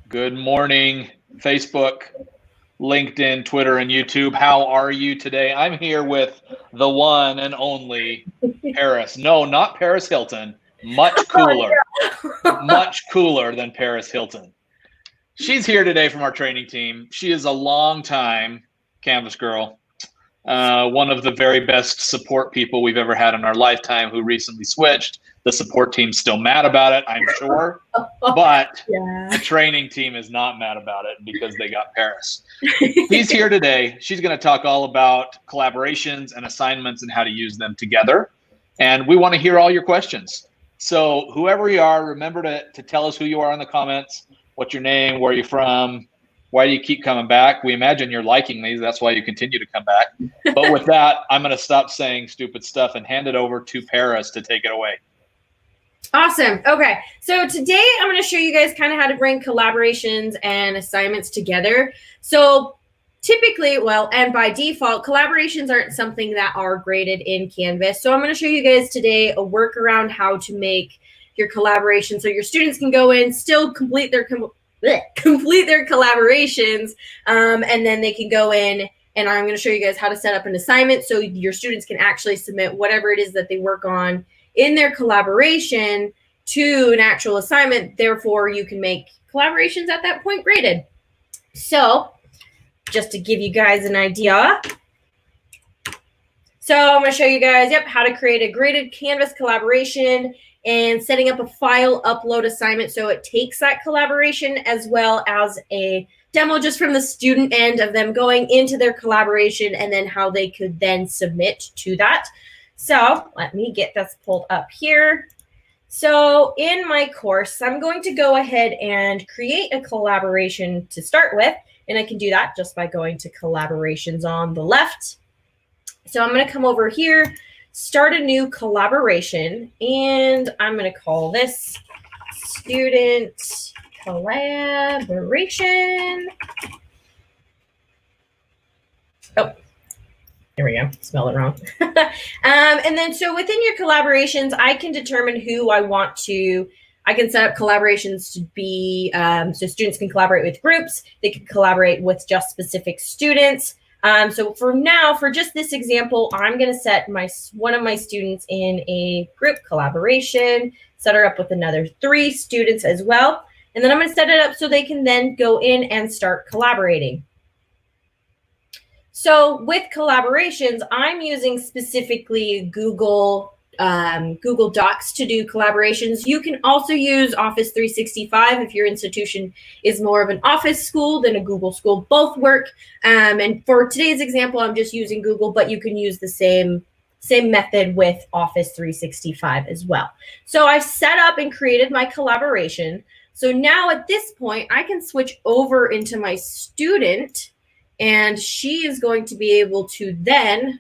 Good morning, Facebook, LinkedIn, Twitter, and YouTube. How are you today? I'm here with the one and only Paris. No, not Paris Hilton. Much cooler. Much cooler than Paris Hilton. She's here today from our training team. She is a long-time Canvas girl. One of the very best support people we've ever had in our lifetime who recently switched. The support team's still mad about it, I'm sure, but the training team is not mad about it because they got Paris. She's here today. She's going to talk all about collaborations and assignments and how to use them together. And we want to hear all your questions. So whoever you are, remember to tell us who you are in the comments. What's your name? Where are you from? Why do you keep coming back? We imagine you're liking these. That's why you continue to come back. But with that, I'm going to stop saying stupid stuff and hand it over to Paris to take it away. Awesome. Okay. So today I'm going to show you guys kind of how to bring collaborations and assignments together. So typically, well, and by default, collaborations aren't something that are graded in Canvas. So I'm going to show you guys today a workaround how to make your collaboration so your students can go in, still complete their collaborations, and then they can go in, and I'm going to show you guys how to set up an assignment so your students can actually submit whatever it is that they work on in their collaboration to an actual assignment. Therefore, you can make collaborations at that point graded. So just to give you guys an idea. So I'm going to show you guys, how to create a graded Canvas collaboration and setting up a file upload assignment so it takes that collaboration as well as a demo just from the student end of them going into their collaboration and then how they could then submit to that. So let me get this pulled up here. So in my course, I'm going to go ahead and create a collaboration to start with, and I can do that just by going to collaborations on the left. So I'm going to come over here, start a new collaboration, and I'm going to call this student collaboration. Oh, there we go. Spelled it wrong. And then so within your collaborations, I can determine who I want to. I can set up collaborations to be, so students can collaborate with groups. They can collaborate with just specific students. So for now, for just this example, I'm going to set one of my students in a group collaboration, set her up with another 3 students as well. And then I'm going to set it up so they can then go in and start collaborating. So with collaborations, I'm using specifically Google Docs to do collaborations. You can also use Office 365 if your institution is more of an Office school than a Google school. Both work. And for today's example, I'm just using Google, but you can use the same method with Office 365 as well. So I've set up and created my collaboration. So now at this point, I can switch over into my student, and she is going to be able to then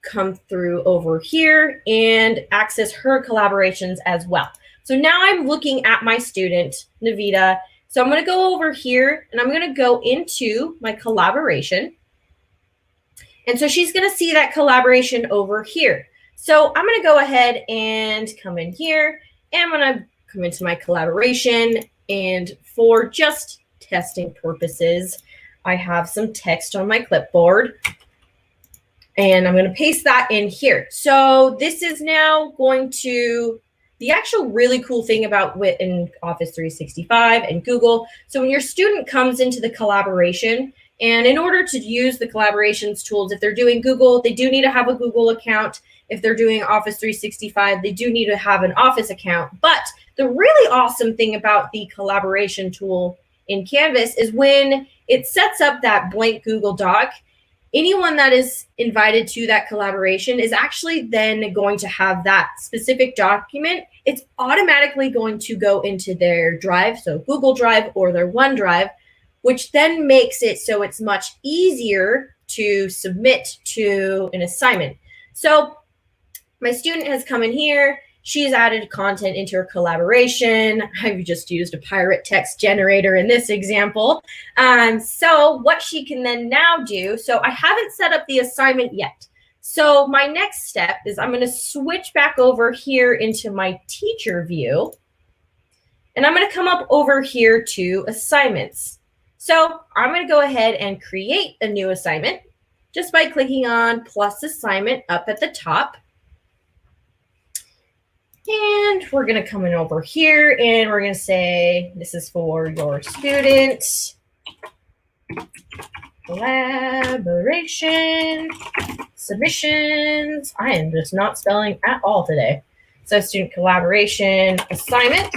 come through over here and access her collaborations as well. So now I'm looking at my student, Navita. So I'm going to go over here and I'm going to go into my collaboration. And so she's going to see that collaboration over here. So I'm going to go ahead and come in here and I'm going to come into my collaboration. And for just testing purposes, I have some text on my clipboard. And I'm going to paste that in here. So this is now going to, the actual really cool thing about in Office 365 and Google. So when your student comes into the collaboration, and in order to use the collaborations tools, if they're doing Google, they do need to have a Google account. If they're doing Office 365, they do need to have an Office account. But the really awesome thing about the collaboration tool in Canvas is when it sets up that blank Google Doc, anyone that is invited to that collaboration is actually then going to have that specific document. It's automatically going to go into their Drive, so Google Drive or their OneDrive, which then makes it so it's much easier to submit to an assignment. So my student has come in here. She's added content into her collaboration. I've just used a pirate text generator in this example. So what she can then now do, so I haven't set up the assignment yet. So my next step is I'm going to switch back over here into my teacher view. And I'm going to come up over here to assignments. So I'm going to go ahead and create a new assignment just by clicking on plus assignment up at the top. And we're going to come in over here and we're going to say this is for your student collaboration submissions. I am just not spelling at all today. So student collaboration assignment.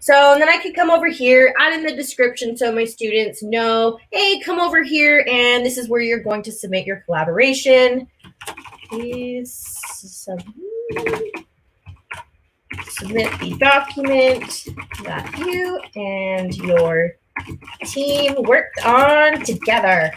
So then I can come over here, add in the description so my students know, hey, come over here and this is where you're going to submit your collaboration. Please submit the document that you and your team worked on together.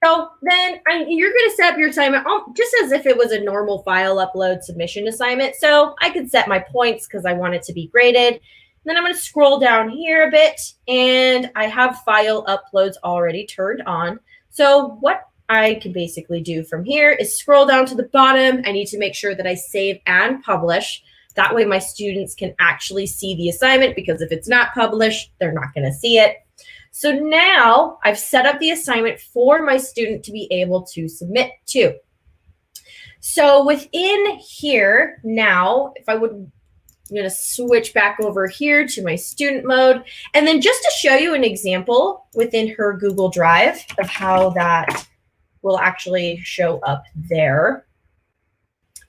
So then you're going to set up your assignment just as if it was a normal file upload submission assignment. So I could set my points because I want it to be graded. Then I'm going to scroll down here a bit and I have file uploads already turned on. So what I can basically do from here is scroll down to the bottom. I need to make sure that I save and publish. That way my students can actually see the assignment, because if it's not published, they're not going to see it. So now I've set up the assignment for my student to be able to submit to. So within here now, I'm going to switch back over here to my student mode. And then just to show you an example within her Google Drive of how that will actually show up there.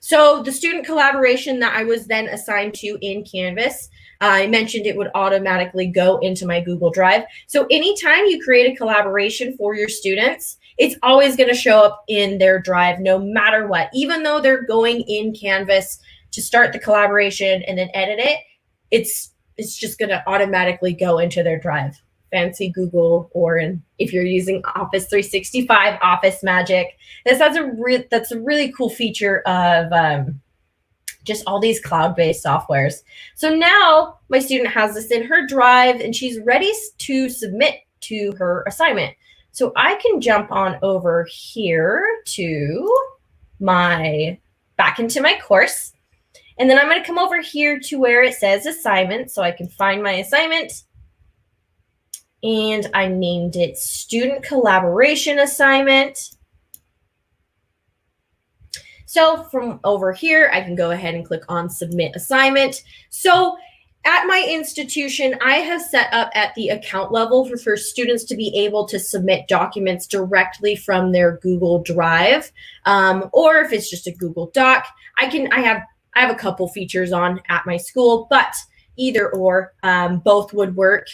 So the student collaboration that I was then assigned to in Canvas, I mentioned it would automatically go into my Google Drive. So anytime you create a collaboration for your students, it's always going to show up in their Drive no matter what. Even though they're going in Canvas to start the collaboration and then edit it, it's just going to automatically go into their Drive. Fancy Google, or if you're using Office 365, Office Magic. That's a really cool feature of just all these cloud-based softwares. So now my student has this in her Drive and she's ready to submit to her assignment. So I can jump on over here to back into my course. And then I'm going to come over here to where it says assignment so I can find my assignment. And I named it Student Collaboration Assignment. So from over here, I can go ahead and click on Submit Assignment. So at my institution, I have set up at the account level for students to be able to submit documents directly from their Google Drive, or if it's just a Google Doc. I have a couple features on at my school, but either or, both would work.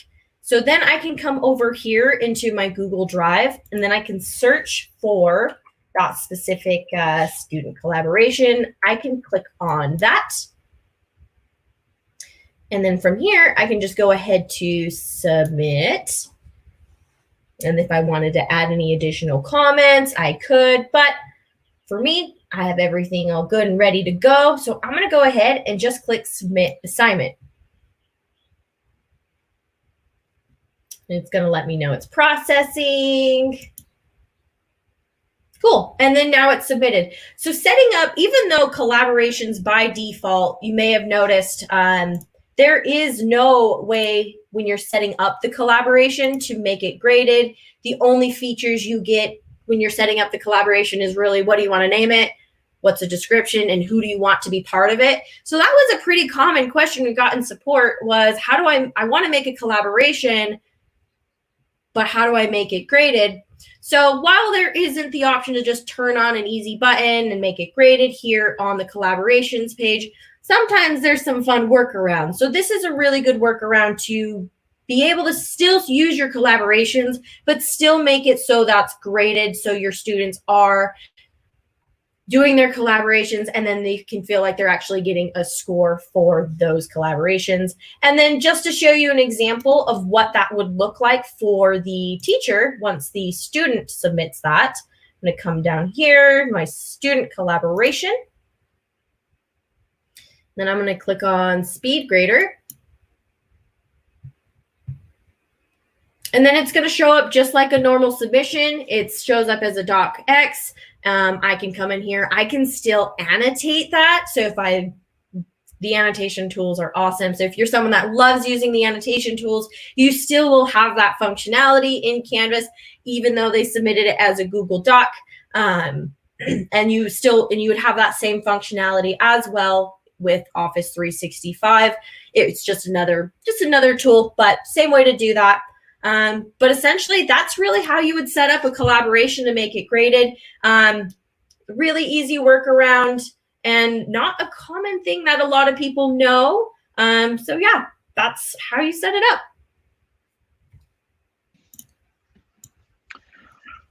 So then I can come over here into my Google Drive, and then I can search for that specific student collaboration. I can click on that. And then from here, I can just go ahead to submit. And if I wanted to add any additional comments, I could. But for me, I have everything all good and ready to go. So I'm going to go ahead and just click Submit Assignment. It's going to let me know it's processing. Cool. And then now it's submitted. So setting up, even though collaborations by default, you may have noticed there is no way when you're setting up the collaboration to make it graded. The only features you get when you're setting up the collaboration is really, what do you want to name it? What's the description, and who do you want to be part of it? So that was a pretty common question we got in support was, how do I want to make a collaboration, but how do I make it graded? So while there isn't the option to just turn on an easy button and make it graded here on the collaborations page, sometimes there's some fun workarounds. So this is a really good workaround to be able to still use your collaborations, but still make it so that's graded, so your students are doing their collaborations and then they can feel like they're actually getting a score for those collaborations. And then just to show you an example of what that would look like for the teacher once the student submits that, I'm going to come down here, my student collaboration. Then I'm going to click on Speed Grader. And then it's going to show up just like a normal submission. It shows up as a docx. I can come in here. I can still annotate that. So if I the annotation tools are awesome. So if you're someone that loves using the annotation tools, you still will have that functionality in Canvas, even though they submitted it as a Google Doc. And you would have that same functionality as well with Office 365. It's just another tool, but same way to do that. But essentially, that's really how you would set up a collaboration to make it graded. Really easy workaround and not a common thing that a lot of people know. So yeah, that's how you set it up.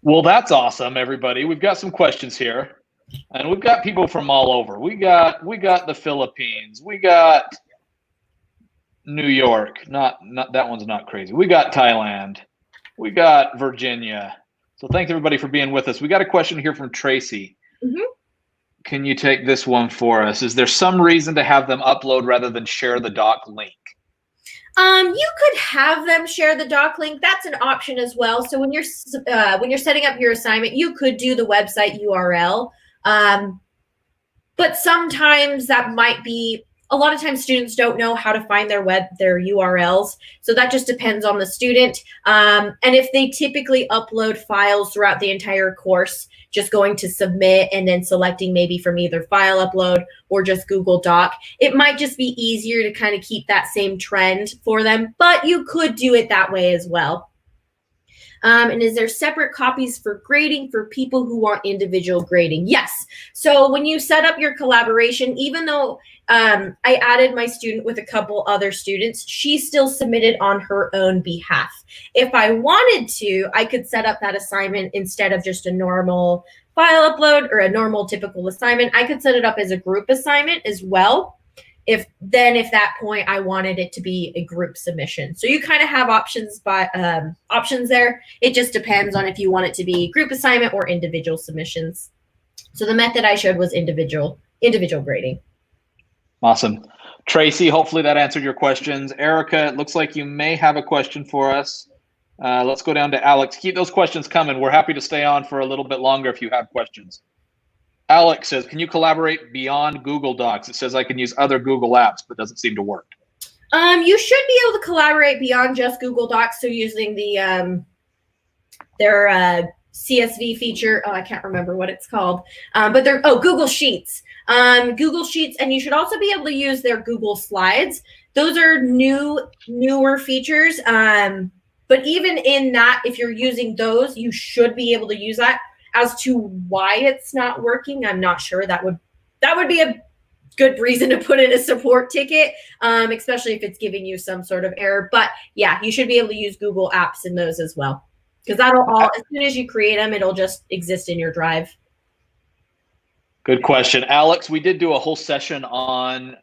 Well, that's awesome, everybody. We've got some questions here, and we've got people from all over. We got the Philippines. We got New York. Not that one's not crazy. We got Thailand. We got Virginia. So thanks everybody for being with us. We got a question here from Tracy. Mm-hmm. Can you take this one for us? Is there some reason to have them upload rather than share the doc link? You could have them share the doc link. That's an option as well. So when you're setting up your assignment, you could do the website URL. But sometimes that might be, a lot of times students don't know how to find their URLs. So that just depends on the student. And if they typically upload files throughout the entire course, just going to submit and then selecting maybe from either file upload or just Google Doc, it might just be easier to kind of keep that same trend for them, but you could do it that way as well. And is there separate copies for grading for people who want individual grading? Yes. So when you set up your collaboration, even though I added my student with a couple other students, she still submitted on her own behalf. If I wanted to, I could set up that assignment instead of just a normal file upload or a normal typical assignment. I could set it up as a group assignment as well. If that point I wanted it to be a group submission. So you kind of have options there. It just depends on if you want it to be group assignment or individual submissions. So the method I showed was individual grading. Awesome. Tracy, hopefully that answered your questions. Erica, it looks like you may have a question for us. Let's go down to Alex. Keep those questions coming. We're happy to stay on for a little bit longer if you have questions. Alex says, can you collaborate beyond Google Docs? It says I can use other Google apps, but doesn't seem to work. You should be able to collaborate beyond just Google Docs. So using their CSV feature. Oh, I can't remember what it's called. But they're Google Sheets. Google Sheets, and you should also be able to use their Google Slides. Those are newer features. But even in that, if you're using those, you should be able to use that. As to why it's not working, I'm not sure. That would be a good reason to put in a support ticket, especially if it's giving you some sort of error. But yeah, you should be able to use Google Apps in those as well, because that'll as soon as you create them, it'll just exist in your drive. Good question, Alex. We did do a whole session on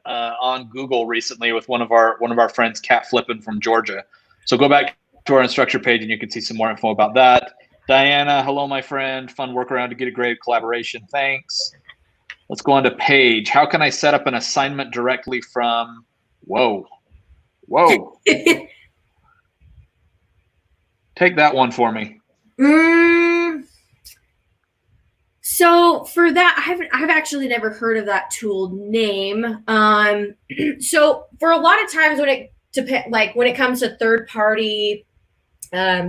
Google recently with one of our friends, Kat Flippin from Georgia. So go back to our instructor page and you can see some more info about that. Diana, hello, my friend. Fun workaround to get a great collaboration. Thanks. Let's go on to Paige. How can I set up an assignment directly from? Whoa. Take that one for me. So for that, I've actually never heard of that tool name. So for a lot of times when it comes to third-party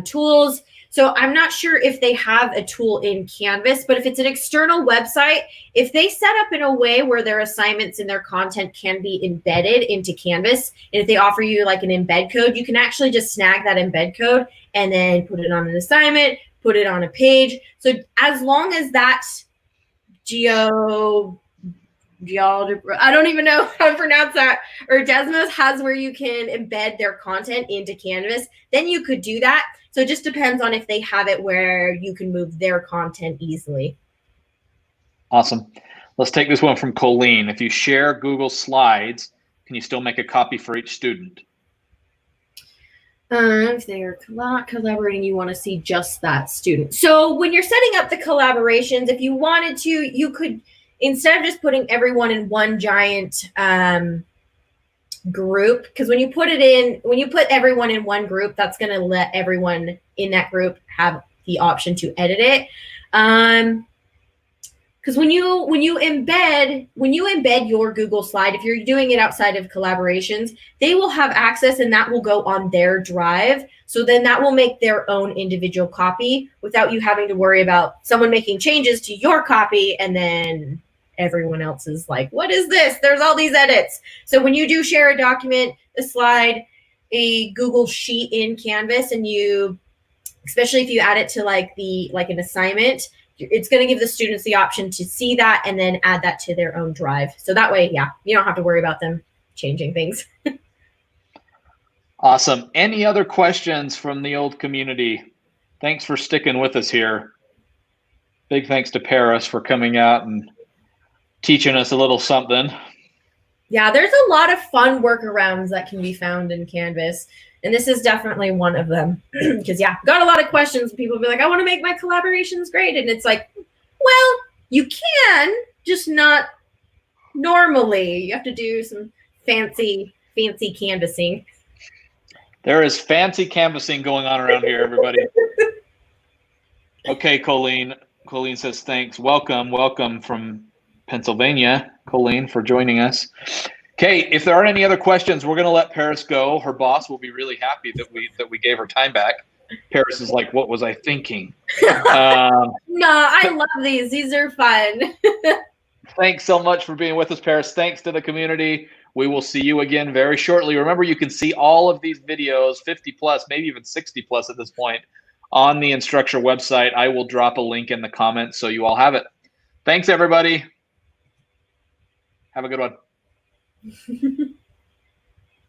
tools. So I'm not sure if they have a tool in Canvas, but if it's an external website, if they set up in a way where their assignments and their content can be embedded into Canvas, and if they offer you like an embed code, you can actually just snag that embed code and then put it on an assignment, put it on a page. So as long as that I don't even know how to pronounce that, or Desmos has where you can embed their content into Canvas, then you could do that. So it just depends on if they have it where you can move their content easily. Awesome. Let's take this one from Colleen. If you share Google Slides, can you still make a copy for each student? If they are collaborating, you want to see just that student. So when you're setting up the collaborations, if you wanted to, you could, instead of just putting everyone in one giant group, because when you put everyone in one group, that's going to let everyone in that group have the option to edit it. Because when you embed your Google slide, if you're doing it outside of collaborations, they will have access and that will go on their drive. So then that will make their own individual copy without you having to worry about someone making changes to your copy and then everyone else is like, what is this? There's all these edits. So when you do share a document, a slide, a Google sheet in Canvas, and you, especially if you add it to like an assignment, it's going to give the students the option to see that and then add that to their own drive. So that way, yeah, you don't have to worry about them changing things. Awesome. Any other questions from the old community? Thanks for sticking with us here. Big thanks to Paris for coming out and teaching us a little something. Yeah, there's a lot of fun workarounds that can be found in Canvas. And this is definitely one of them. Because, yeah, got a lot of questions. People be like, I want to make my collaborations great. And it's like, well, you can, just not normally. You have to do some fancy canvassing. There is fancy canvassing going on around here, everybody. Okay, Colleen. Colleen says, thanks. Welcome from Pennsylvania, Colleen, for joining us. Okay, if there aren't any other questions, we're going to let Paris go. Her boss will be really happy that we gave her time back. Paris is like, what was I thinking? No, I love these. These are fun. Thanks so much for being with us, Paris. Thanks to the community. We will see you again very shortly. Remember, you can see all of these videos, 50 plus, maybe even 60 plus at this point, on the Instructure website. I will drop a link in the comments so you all have it. Thanks, everybody. Have a good one.